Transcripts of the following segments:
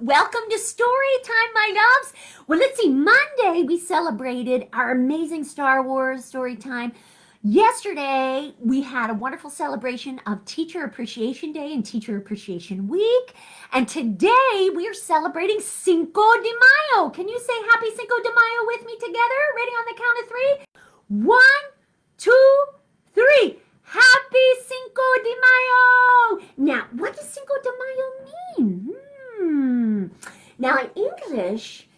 Welcome to Story Time, my loves. Well, let's see. Monday, we celebrated our amazing Star Wars Story Time. Yesterday, we had a wonderful celebration of Teacher Appreciation Day and Teacher Appreciation Week. And today, we are celebrating Cinco de Mayo. Can you say Happy Cinco de Mayo with me together? Ready on the count of three? 1, 2, 3. Happy Cinco de Mayo! Now, what does Cinco de Mayo mean? Now, in English,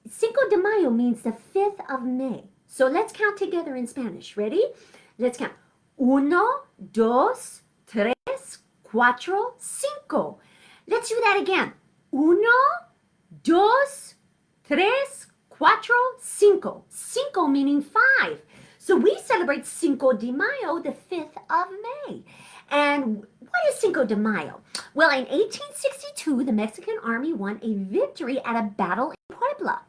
Cinco de Mayo means the 5th of May. So let's count together in Spanish. Ready? Let's count. 1, 2, 3, 4, 5. Let's do that again. 1, 2, 3, 4, 5. Cinco meaning 5. So we celebrate Cinco de Mayo, the 5th of May. And what is Cinco de Mayo? Well, in 1862, the Mexican Army won a victory at a battle in Puebla.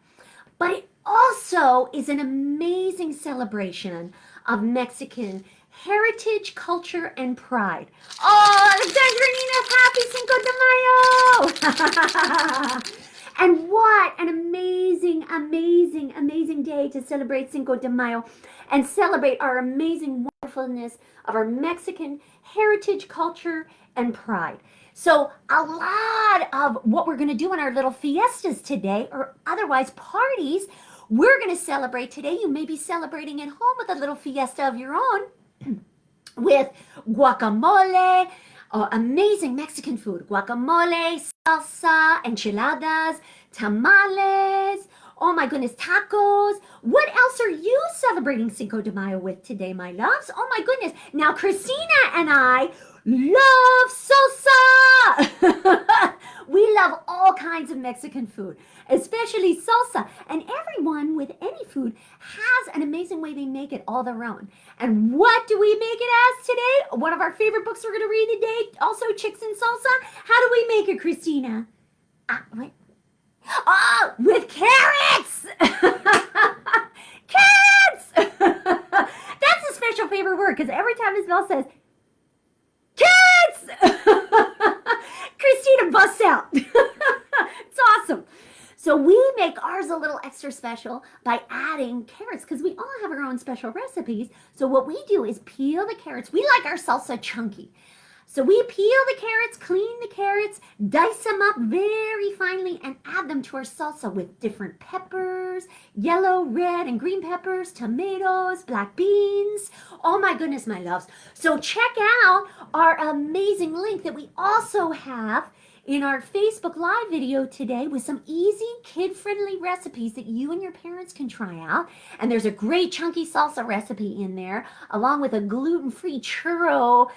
But it also is an amazing celebration of Mexican heritage, culture, and pride. Oh, Alexandra Nina, happy Cinco de Mayo! And what an amazing, amazing, amazing day to celebrate Cinco de Mayo and celebrate our amazing wonderfulness of our Mexican heritage, culture, and pride. So a lot of what we're going to do in our little fiestas today, or otherwise parties, we're going to celebrate today. You may be celebrating at home with a little fiesta of your own with guacamole, amazing Mexican food, guacamole, salsa, enchiladas, tamales, oh my goodness, tacos. What else are you celebrating Cinco de Mayo with today, my loves? Oh my goodness. Now, Christina and I love salsa. We love all kinds of Mexican food, especially salsa. And everyone with any food has an amazing way they make it all their own. And what do we make it as today? One of our favorite books we're going to read today, also Chicks and Salsa. How do we make it, Christina? Wait. Oh, with carrots! Carrots! That's a special favorite word because every time Isabel says, carrots! Christina busts out. It's awesome. So we make ours a little extra special by adding carrots because we all have our own special recipes. So what we do is peel the carrots. We like our salsa chunky. So we peel the carrots, clean the carrots, dice them up very finely, and add them to our salsa with different peppers, yellow, red, and green peppers, tomatoes, black beans. Oh my goodness, my loves. So check out our amazing link that we also have in our Facebook Live video today with some easy kid-friendly recipes that you and your parents can try out. And there's a great chunky salsa recipe in there, along with a gluten-free churro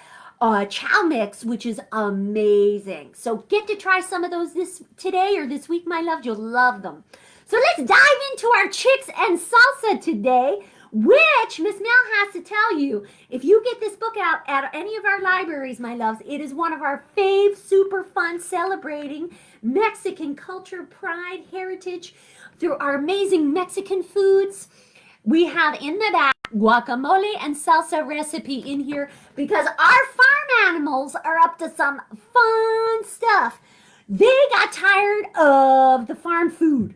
chow mix, which is amazing. So get to try some of those today or this week, my love. You'll love them. So let's dive into our Chicks and Salsa today, which Miss Mel has to tell you, if you get this book out at any of our libraries, my loves, it is one of our fave super fun celebrating Mexican culture, pride, heritage through our amazing Mexican foods. We have in the back guacamole and salsa recipe in here because our farm animals are up to some fun stuff. They got tired of the farm food.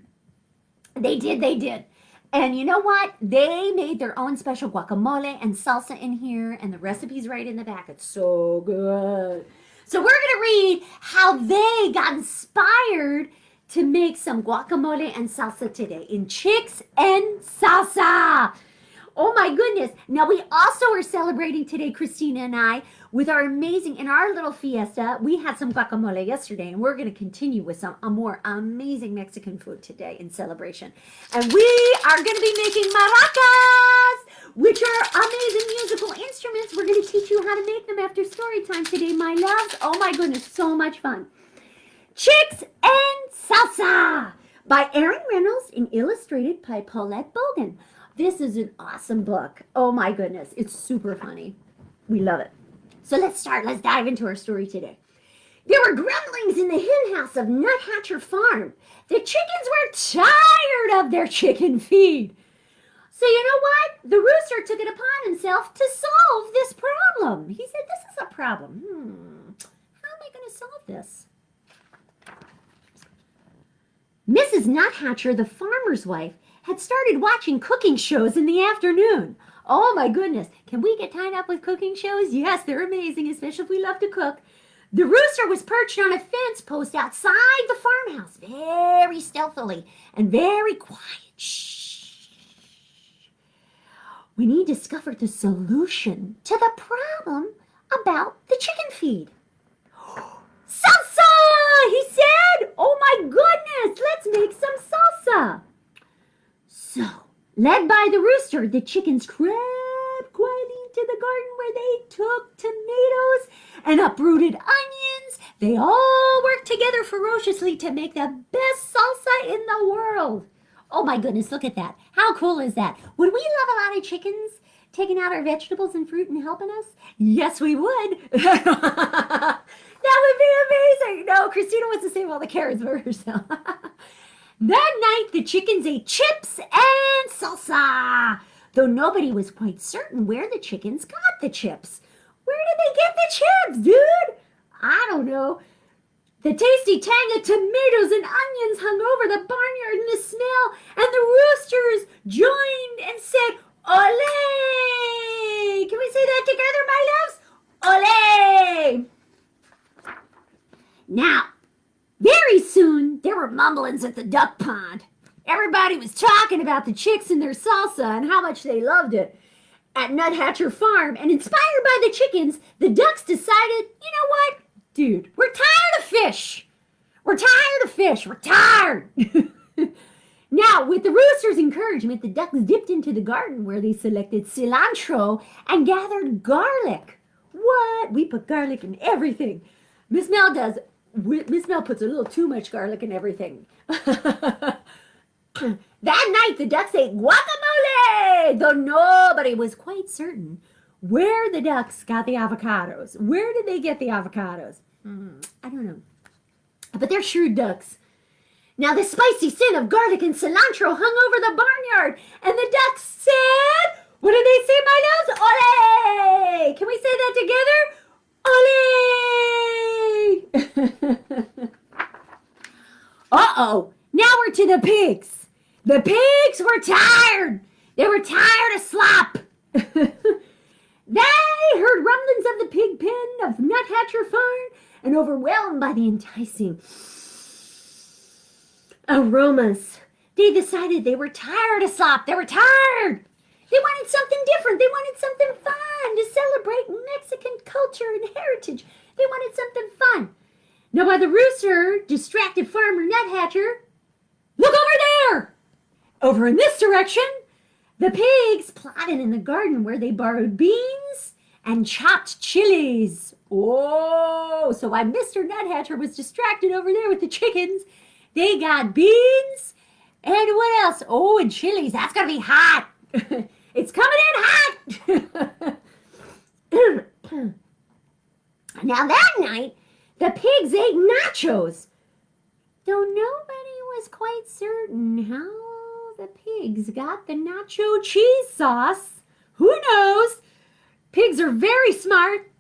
They did. And you know what? They made their own special guacamole and salsa in here, and the recipe's right in the back. It's so good. So we're going to read how they got inspired to make some guacamole and salsa today in Chicks and Salsa. Oh my goodness. Now we also are celebrating today, Christina and I, with our amazing, in our little fiesta, we had some guacamole yesterday, and we're going to continue with some more amazing Mexican food today in celebration. And we are going to be making maracas, which are amazing musical instruments. We're going to teach you how to make them after story time today, my loves. Oh my goodness, so much fun. Chicks and Salsa by Aaron Reynolds and illustrated by Paulette Bogan. This is an awesome book. Oh my goodness, it's super funny. We love it. So let's dive into our story today. There were grumblings in the hen house of Nuthatcher Farm. The chickens were tired of their chicken feed. So you know what? The rooster took it upon himself to solve this problem. He said, this is a problem. How am I going to solve this? Mrs. Nuthatcher, the farmer's wife, had started watching cooking shows in the afternoon. Oh my goodness, can we get tied up with cooking shows? Yes, they're amazing, especially if we love to cook. The rooster was perched on a fence post outside the farmhouse, very stealthily and very quiet. Shh. When he discovered the solution to the problem about the chicken feed. Salsa, he said. Oh my goodness, let's make some salsa. So, led by the rooster, the chickens crept quietly into the garden where they took tomatoes and uprooted onions. They all worked together ferociously to make the best salsa in the world. Oh my goodness, look at that. How cool is that? Would we love a lot of chickens taking out our vegetables and fruit and helping us? Yes, we would. That would be amazing. No, Christina wants to save all the carrots for herself. That night, the chickens ate chips and salsa, though nobody was quite certain where the chickens got the chips. Where did they get the chips, dude? I don't know. The tasty tang of tomatoes and onions hung over the barnyard in the smell, and the roosters joined and said, "Ole!" Can we say that together, my loves? Ole! Now, very soon, there were mumblings at the duck pond. Everybody was talking about the chicks and their salsa and how much they loved it. At Nuthatcher Farm, and inspired by the chickens, the ducks decided, you know what? Dude, we're tired of fish. We're tired of fish. We're tired. Now, with the rooster's encouragement, the ducks dipped into the garden where they selected cilantro and gathered garlic. What? We put garlic in everything. Miss Mel does. Miss Mel puts a little too much garlic in everything. That night, the ducks ate guacamole, though nobody was quite certain where the ducks got the avocados. Where did they get the avocados? I don't know. But they're shrewd ducks. Now, the spicy scent of garlic and cilantro hung over the barnyard, and the ducks said, what did they say, my loves? Ole! Can we say that together? Ole! Uh-oh. Now we're to the pigs. The pigs were tired. They were tired of slop. They heard rumblings of the pig pen of Nuthatcher Farm, and overwhelmed by the enticing aromas, they decided they were tired of slop. They were tired. They wanted something different. They wanted something fun to celebrate Mexican culture and heritage. They wanted something fun. Now, while the rooster distracted Farmer Nuthatcher, look over there! Over in this direction, the pigs plotted in the garden where they borrowed beans and chopped chilies. Oh, so while Mr. Nuthatcher was distracted over there with the chickens, they got beans and what else? Oh, and chilies. That's going to be hot. It's coming in hot. Now that night, the pigs ate nachos, though nobody was quite certain how the pigs got the nacho cheese sauce. Who knows? Pigs are very smart,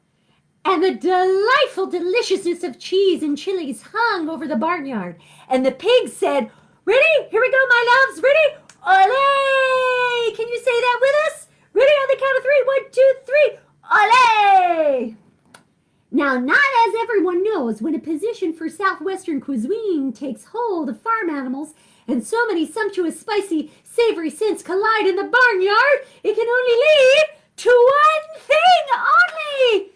and the delightful deliciousness of cheese and chilies hung over the barnyard. And the pigs said, ready? Here we go, my loves. Ready? Ole! Can you say that with us? Ready on the count of 3? 1, 2, 3. Ole! Now, not as everyone knows, when a position for Southwestern cuisine takes hold of farm animals and so many sumptuous, spicy, savory scents collide in the barnyard, it can only lead to one thing only.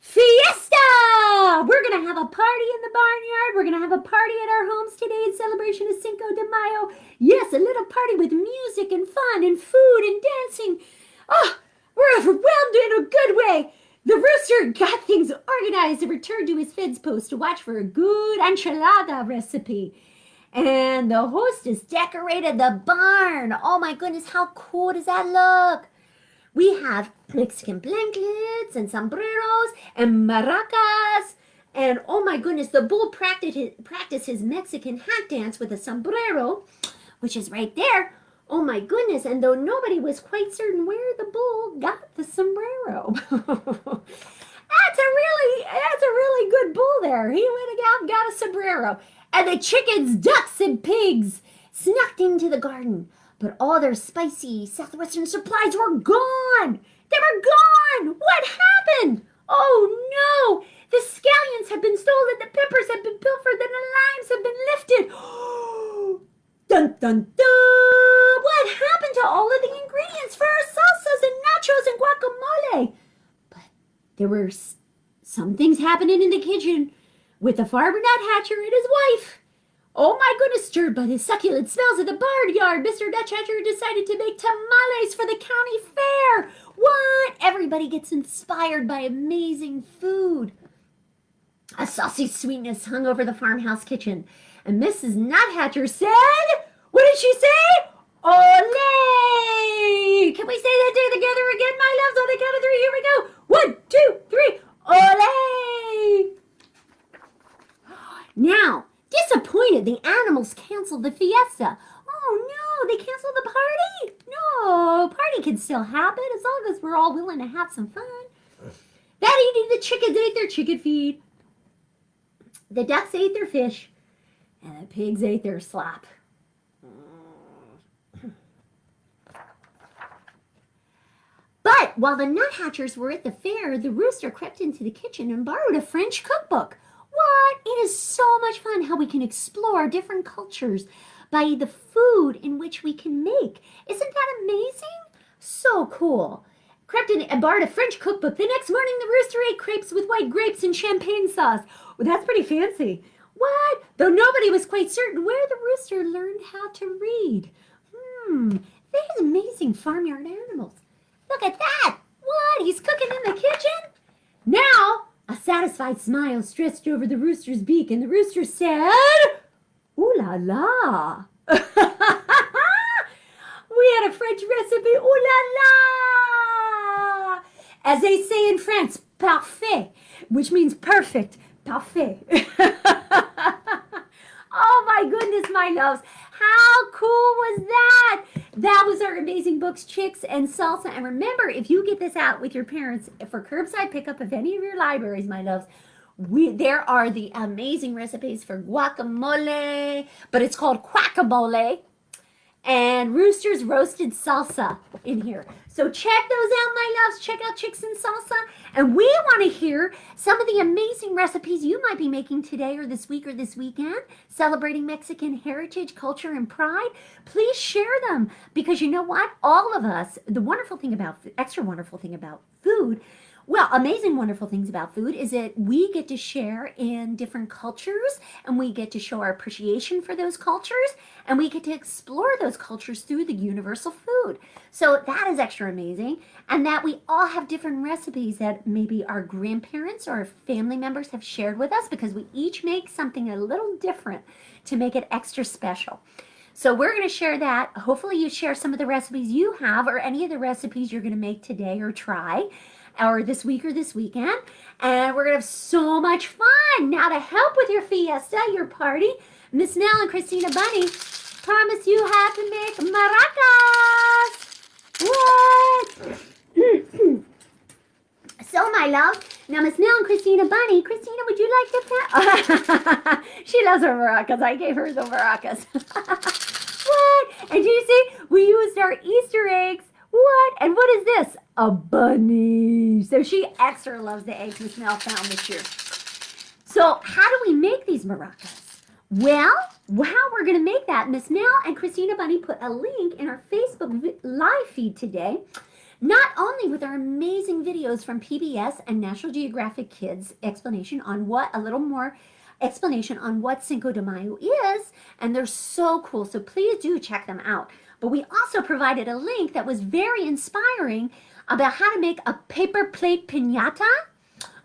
Fiesta! We're going to have a party in the barnyard. We're going to have a party at our homes today in celebration of Cinco de Mayo. Yes, a little party with music and fun and food and dancing. Oh, we're overwhelmed in a good way. The rooster got things organized and returned to his fence post to watch for a good enchilada recipe. And the hostess decorated the barn. Oh my goodness, how cool does that look? We have Mexican blankets and sombreros and maracas. And oh my goodness, the bull practiced his Mexican hat dance with a sombrero, which is right there. Oh my goodness, and though nobody was quite certain where the bull got the sombrero. That's a really good bull there. He went out and got a sombrero. And the chickens, ducks, and pigs snuck into the garden. But all their spicy southwestern supplies were gone. They were gone. What happened? Oh no! The scallions had been stolen, the peppers had been pilfered, and the limes had been lifted. Dun dun dun! What happened to all of the ingredients for our salsas and nachos and guacamole? But there were some things happening in the kitchen with the farmer nuthatcher and his wife. Oh my goodness, stirred by the succulent smells of the barnyard, Mr. Nuthatcher decided to make tamales for the county fair. What? Everybody gets inspired by amazing food. A saucy sweetness hung over the farmhouse kitchen, and Mrs. Nuthatcher said, what did she say? Olé! Can we say that together again, my loves? On the count of 3, here we go. 1, 2, 3, olé! Now, disappointed, the animals canceled the fiesta. Oh no, they canceled the party? No, party can still happen as long as we're all willing to have some fun. That evening, the chickens ate their chicken feed. The ducks ate their fish. And the pigs ate their slop. But while the nuthatchers were at the fair, the rooster crept into the kitchen and borrowed a French cookbook. What? It is so much fun how we can explore different cultures by the food in which we can make. Isn't that amazing? So cool. Crept in and borrowed a French cookbook. The next morning, the rooster ate crepes with white grapes and champagne sauce. Well, that's pretty fancy. What? Though nobody was quite certain where the rooster learned how to read. These amazing farmyard animals. Look at that. What? He's cooking in the kitchen? Now, a satisfied smile stretched over the rooster's beak, and the rooster said, ooh la la. We had a French recipe, ooh la la. As they say in France, parfait, which means perfect, parfait. Oh my goodness, my loves. How cool was that? That was our amazing books, Chicks and Salsa. And remember, if you get this out with your parents for curbside pickup of any of your libraries, my loves, there are the amazing recipes for guacamole, but it's called quackamole, and Rooster's roasted salsa in here. So check those out, my loves. Check out Chicks and Salsa. And we want to hear some of the amazing recipes you might be making today or this week or this weekend, celebrating Mexican heritage, culture, and pride. Please share them, because you know what? All of us, the wonderful thing about, extra wonderful thing about food, well, amazing wonderful things about food is that we get to share in different cultures, and we get to show our appreciation for those cultures, and we get to explore those cultures through the universal food. So that is extra amazing, and that we all have different recipes that maybe our grandparents or family members have shared with us, because we each make something a little different to make it extra special. So we're going to share that. Hopefully you share some of the recipes you have, or any of the recipes you're going to make today or try, or this week or this weekend, and we're gonna have so much fun. Now, to help with your fiesta, your party, Miss Nell and Christina Bunny promise you how to make maracas. What? So, my love, now Miss Nell and Christina Bunny, Christina, would you like to She loves her maracas. I gave her the maracas. What? And do you see, we used our Easter eggs. What? And what is this? A bunny. So she extra loves the eggs Miss Nell found this year. So how do we make these maracas? Well, how we're going to make that, Miss Nell and Christina Bunny put a link in our Facebook live feed today, not only with our amazing videos from PBS and National Geographic Kids explanation on what Cinco de Mayo is, and they're so cool, so please do check them out. But we also provided a link that was very inspiring about how to make a paper plate piñata,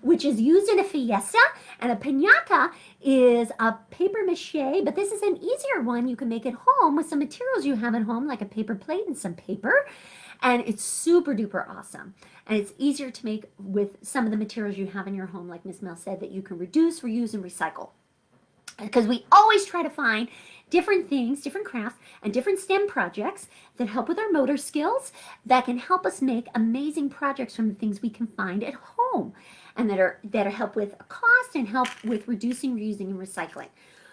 which is used in a fiesta. And a piñata is a paper mache, but this is an easier one. You can make at home with some materials you have at home, like a paper plate and some paper. And it's super duper awesome. And it's easier to make with some of the materials you have in your home, like Miss Mel said, that you can reduce, reuse, and recycle. Because we always try to find different things, different crafts, and different STEM projects that help with our motor skills, that can help us make amazing projects from the things we can find at home. and that help with cost and help with reducing, reusing, and recycling.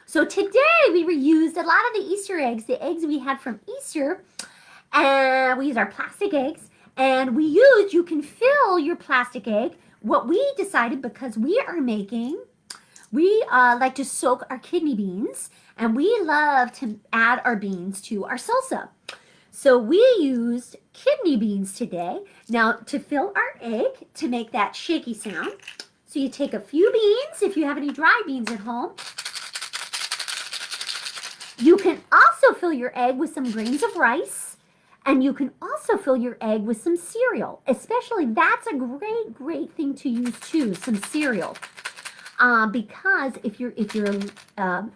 So today we reused a lot of the Easter eggs, the eggs we had from Easter, and we used our plastic eggs, and you can fill your plastic egg. What we decided, because we like to soak our kidney beans, and we love to add our beans to our salsa. So we used kidney beans today. Now to fill our egg, to make that shaky sound, so you take a few beans, if you have any dry beans at home. You can also fill your egg with some grains of rice, and you can also fill your egg with some cereal. Especially, that's a great thing to use too, some cereal. Because if you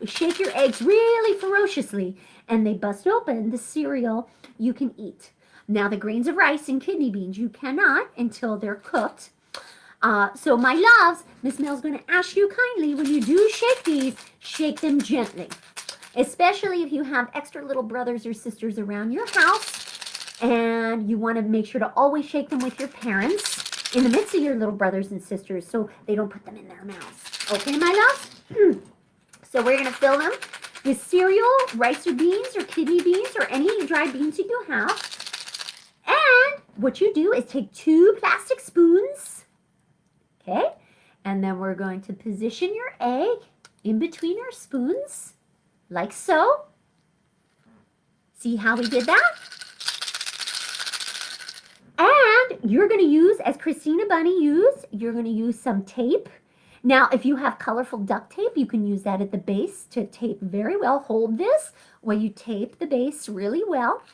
shake your eggs really ferociously and they bust open, the cereal you can eat. Now the grains of rice and kidney beans you cannot until they're cooked. So my loves, Miss Mel's going to ask you kindly, when you do shake these, shake them gently. Especially if you have extra little brothers or sisters around your house, and you want to make sure to always shake them with your parents in the midst of your little brothers and sisters so they don't put them in their mouths. Okay, my loves? So we're going to fill them with cereal, rice or beans or kidney beans or any dry beans that you have. And what you do is take 2 plastic spoons, okay? And then we're going to position your egg in between our spoons, like so. See how we did that? And you're going to use, as Christina Bunny used, you're going to use some tape. Now, if you have colorful duct tape, you can use that at the base to tape very well. Hold this while you tape the base really well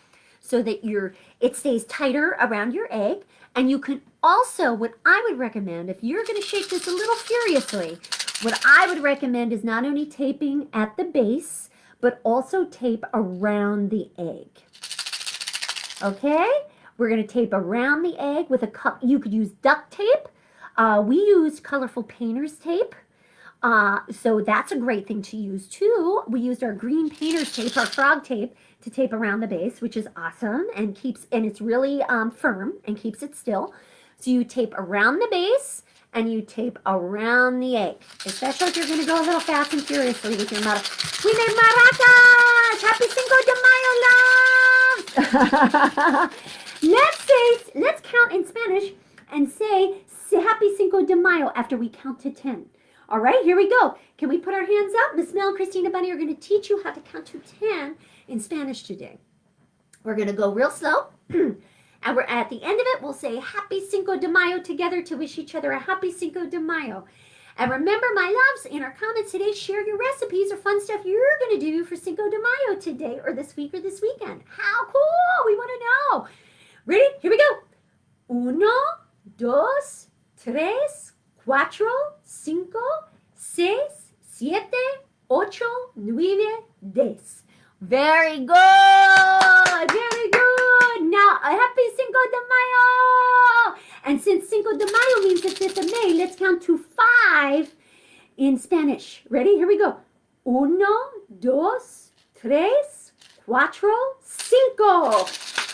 so that it stays tighter around your egg. And you can also, what I would recommend, if you're going to shake this a little furiously, what I would recommend is not only taping at the base, but also tape around the egg. Okay? We're going to tape around the egg with a cup. You could use duct tape. We used colorful painter's tape. So that's a great thing to use too. We used our green painter's tape, our frog tape, to tape around the base, which is awesome and it's really firm and keeps it still. So you tape around the base and you tape around the egg, especially if you're going to go a little fast and furiously with your mother. We made maracas! Happy Cinco de Mayo, love! Let's count in Spanish and say Happy Cinco de Mayo after we count to 10. All right, here we go. Can we put our hands up? Miss Mel and Christina Bunny are going to teach you how to count to 10 in Spanish today. We're going to go real slow. And we're at the end of it, we'll say Happy Cinco de Mayo together to wish each other a Happy Cinco de Mayo. And remember, my loves, in our comments today, share your recipes or fun stuff you're going to do for Cinco de Mayo today or this week or this weekend. How cool! We want to know. Ready? Here we go. 1, 2, 3, 4, 5, 6, 7, 8, 9, 10. Very good. Very good. Now, a happy Cinco de Mayo. And since Cinco de Mayo means the 5th of May, let's count to 5 in Spanish. Ready? Here we go. 1, 2, 3, 4, 5.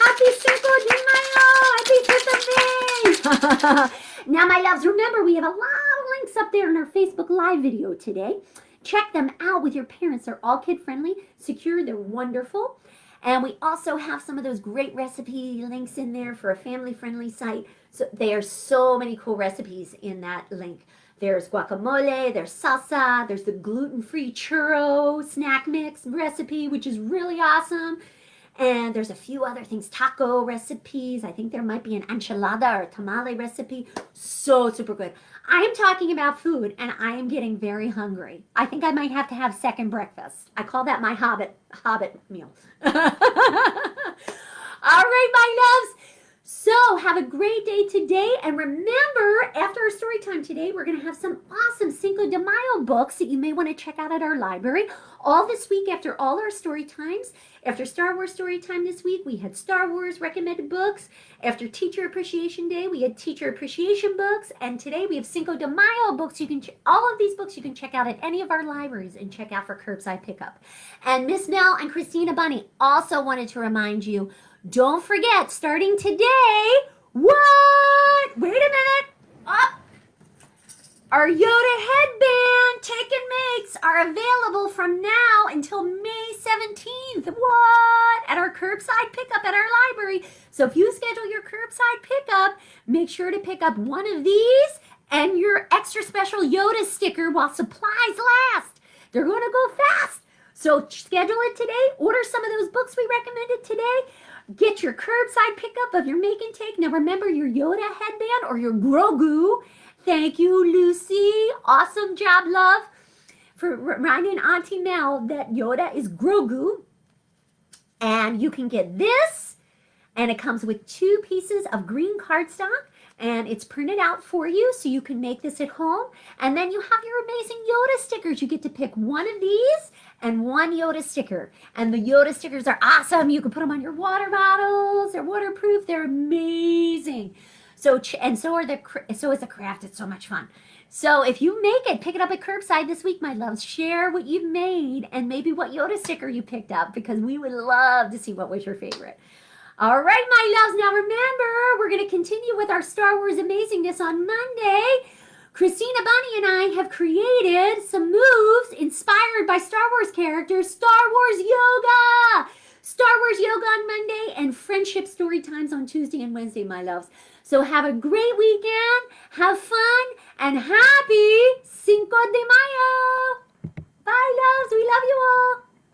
Happy Cinco de Mayo. Happy 5th of May. Now, my loves, remember, we have a lot of links up there in our Facebook Live video today. Check them out with your parents. They're all kid-friendly, secure, they're wonderful. And we also have some of those great recipe links in there for a family-friendly site. So there are so many cool recipes in that link. There's guacamole, there's salsa, there's the gluten-free churro snack mix recipe, which is really awesome. And there's a few other things, taco recipes. I think there might be an enchilada or tamale recipe. So super good. I am talking about food and I am getting very hungry. I think I might have to have second breakfast. I call that my hobbit meal. All right, my loves. So have a great day today. And remember, after our story time today, we're going to have some awesome Cinco de Mayo books that you may want to check out at our library. All this week after all our story times. After Star Wars story time this week, we had Star Wars recommended books. After Teacher Appreciation Day, we had Teacher Appreciation books. And today we have Cinco de Mayo books. All of these books you can check out at any of our libraries and check out for curbside pickup. And Miss Mel and Christina Bunny also wanted to remind you, don't forget, starting today, what? Wait a minute. Oh. Our Yoda headband take and makes are available from now until May 17th. What? At our curbside pickup at our library. So if you schedule your curbside pickup, make sure to pick up one of these and your extra special Yoda sticker while supplies last. They're going to go fast. So schedule it today. Order some of those books we recommended today. Get your curbside pickup of your make and take. Now remember your Yoda headband or your Grogu. Thank you, Lucy. Awesome job, love, for reminding Auntie Mel that Yoda is Grogu. And you can get this, and it comes with 2 pieces of green cardstock, and it's printed out for you, so you can make this at home. And then you have your amazing Yoda stickers. You get to pick one of these and one Yoda sticker. And the Yoda stickers are awesome. You can put them on your water bottles. They're waterproof. They're amazing. So is the craft. It's so much fun. So if you make it, pick it up at curbside this week, my loves. Share what you've made and maybe what Yoda sticker you picked up, because we would love to see what was your favorite. All right, my loves. Now remember, we're going to continue with our Star Wars amazingness on Monday. Christina Bunny and I have created some moves inspired by Star Wars characters. Star Wars yoga. Star Wars yoga on Monday and friendship story times on Tuesday and Wednesday, my loves. So have a great weekend, have fun, and happy Cinco de Mayo. Bye, loves. We love you all.